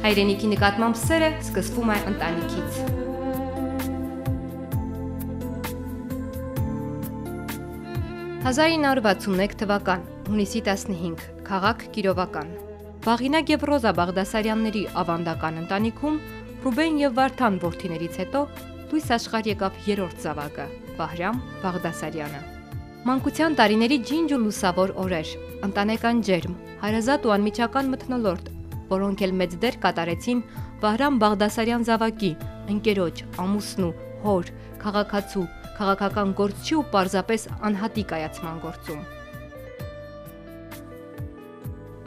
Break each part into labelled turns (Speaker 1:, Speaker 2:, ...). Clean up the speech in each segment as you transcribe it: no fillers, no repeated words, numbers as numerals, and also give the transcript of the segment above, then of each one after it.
Speaker 1: Հայրենիքի նկատմամբ սերը սկսվում է ընտանիքից։ 1961 թվական, հունիսի 15, քաղաք Կիրովական։ Վաղինակ և Ռոզա Բաղդասարյանների ավանդական ընտանիքում Ռուբեն և Վարդան որդիներից հետո լույս աշխարհ եկավ երրորդ զավակը՝ Վահրամ Բաղդասարյանը։ Մանկության տարիների ջինջ ու լուսավոր օրեր, ընտանեկան ջերմ, հարազատ ու անմիջական մթնոլորտ, որոնք էլ մեծ դեր կատարեցին Վահրամ Բաղդասարյան զավակի, ընկերոջ, ամուսնու, հոր, քաղաքացու, քաղաքական գործչի ու պարզապես անհատի կայացման գործում։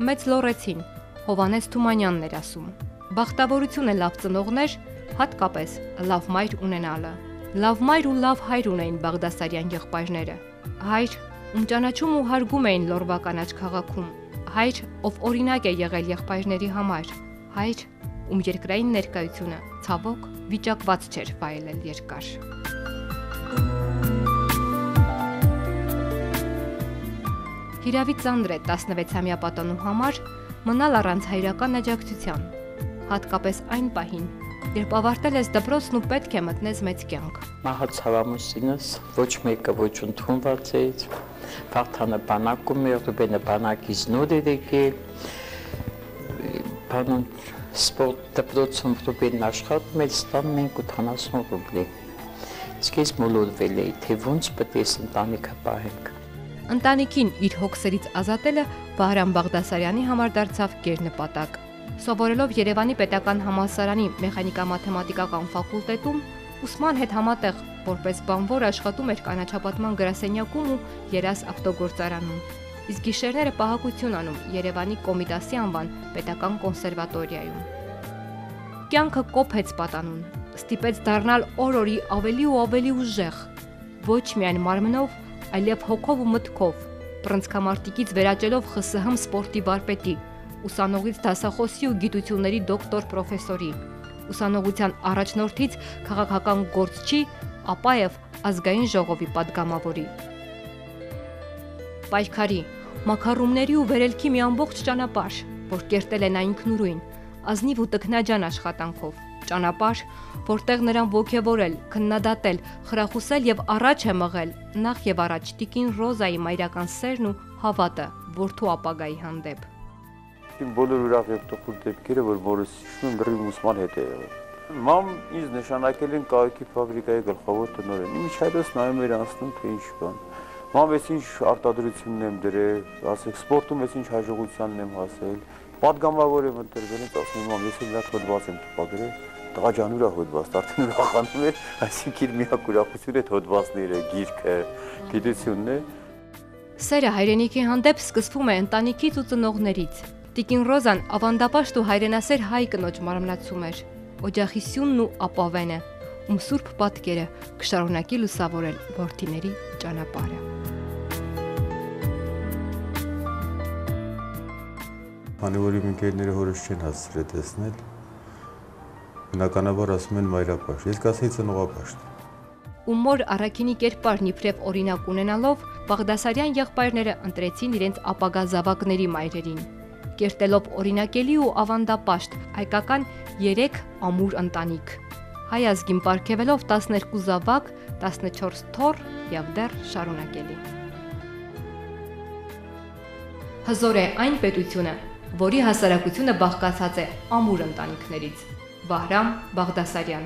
Speaker 1: Մեծ լոռեցին, Հովհաննես Թումանյանն էր ասում. բախտավորություն է լավ ծնողներ, հատկապես լավ մայր ունենալը։ Լավ մայր ու լավ հայր ունեին Բաղդասարյան եղբայրները։ Հայր, ում ճանաչում ու հարգում էին Լոռվա կանաչ քաղաքում, հայր, ով օրինակ է եղել եղբայրների համար, հայր, ում երկրային ներկայությունը ցավոք վիճակված չէր վայելել երկար։ Հիրավի ծանր է 16-ամյա պատանու համար մնալ առանց հայրական աջակցության, հատկապես այն պահին, երբ ավարտել ես դպրոցն ու պետք է մտնես մեծ կյանք։
Speaker 2: Մահացավ ամուսինս, ոչ մեկը ոչ ընդունված էր, Վարդանը բանակում էր, Ռուբենը բանակից նոր էր եկել, բանոն սպորտ դպրոցում Ռուբենն աշխատում էր, ստանում ենք 80 ռուբլի։ Իսկ ես մոլորվել էի, թե ոնց պետք է ընտանիքը պահենք։
Speaker 1: Ընտանիքին իր հոգսերից ազատելը Վահրամ Բաղդասարյանի համար դարձավ գերնպատակ։ Սովորելով Երևանի պետական համալսարանի մեխանիկա-մաթեմատիկական ֆակուլտետում, ուսման հետ համատեղ որպես բանվոր աշխատում էր կանաչապատման գրասենյակում ու Երաս ավտոգործարանում, իսկ գիշերները պահակություն անում Երևանի Կոմիտասի անվան պետական կոնսերվատորիայում։ Կյանքը կոփեց պատանուն, ստիպեց դառնալ օր-օրի ավելի ու ավելի ուժեղ, ոչ միայն մարմնով, այլև հոգով ու մտքով, բռնցքամարտիկից վերաճելով ԽՍՀՄ սպորտի վարպետի, ուսանողից դասախոսի ու գիտությունների դոկտոր պրոֆեսորի, ուսանողության առաջնորդից քաղաքական գործչի, ապա և ազգային ժողովի պատգամավորի։ Պայքարի, մաքառումների ու վերելքի մի ամբողջ ճանապարհ, որ կերտել է նա ինքնուրույն, ազնիվ ու տքնաջան աշխատանքով, ճանապարհ, որտեղ նրան ոգևորել, քննադատել, խրախուսել եւ առաջ է մղել նախ եւ առաջ տիկին Ռոզայի մայրական սերն ու հավատը որդու ապագայի հանդեպ։
Speaker 3: Իմ բոլոր ուրախ եւ տխուր դեպքերը, որ որս հիշում եմ, լրիվ ուսման հետ է եղել։ Մամ ինձ նշանակել են կայքի ֆաբրիկայի գլխավոր տնօրեն։ Իմ հայրս նայում էր անցնում, թե ինչ կան։ Մամ ես ինչ արտադրությունն եմ դրել, ասեք սպորտում ես ինչ հաջողությանն եմ հասել։ Պատգամավոր եմ ընտրվել, ասում եմ, մամ, ես էլ լավ հոդված եմ տպագրել։ Տղա ջան ուրա հոդված, արդեն ուրախանում էր, այսինքն միակ ուրախությունը հոդվածները, գիրքը, գիտությունն է։
Speaker 1: Սերը հայրենիքի հանդեպ սկսվում է ընտանիքից ու ծնողներից։ Տիկին Ռոզան ավանդապաշտ ու հայրենասեր հայ կնոջ մարմնացում էր, օջախի սյունն ու ապավենը, ում սուրբ պատկերը կշարունակի լուսավորել որդիների ճանապարհը։
Speaker 3: Քանի որ իմ ընկերները հորս չեն հասցրել տեսնել, բնականաբար ասում են մայրապաշտ, ես կասեի ծնողապաշտ։
Speaker 1: Ու մոր առաքինի կերպարն իբրև օրինակ ունենալով Բաղդասարյան եղբայրները ընտրեցին իրենց ապագա զավակների մայրերին, կերտելով օրինակելի ու ավանդապաշտ հայկական 3 ամուր ընտանիք, հայ ազգին պարգևելով 12 զավակ, 14 թոռ եւ դեռ շարունակելի։ Հզոր է այն պետությունը, որի հասարակությունը բաղկացած է ամուր ընտանիքներից։ Վահրամ Բաղդասարյան։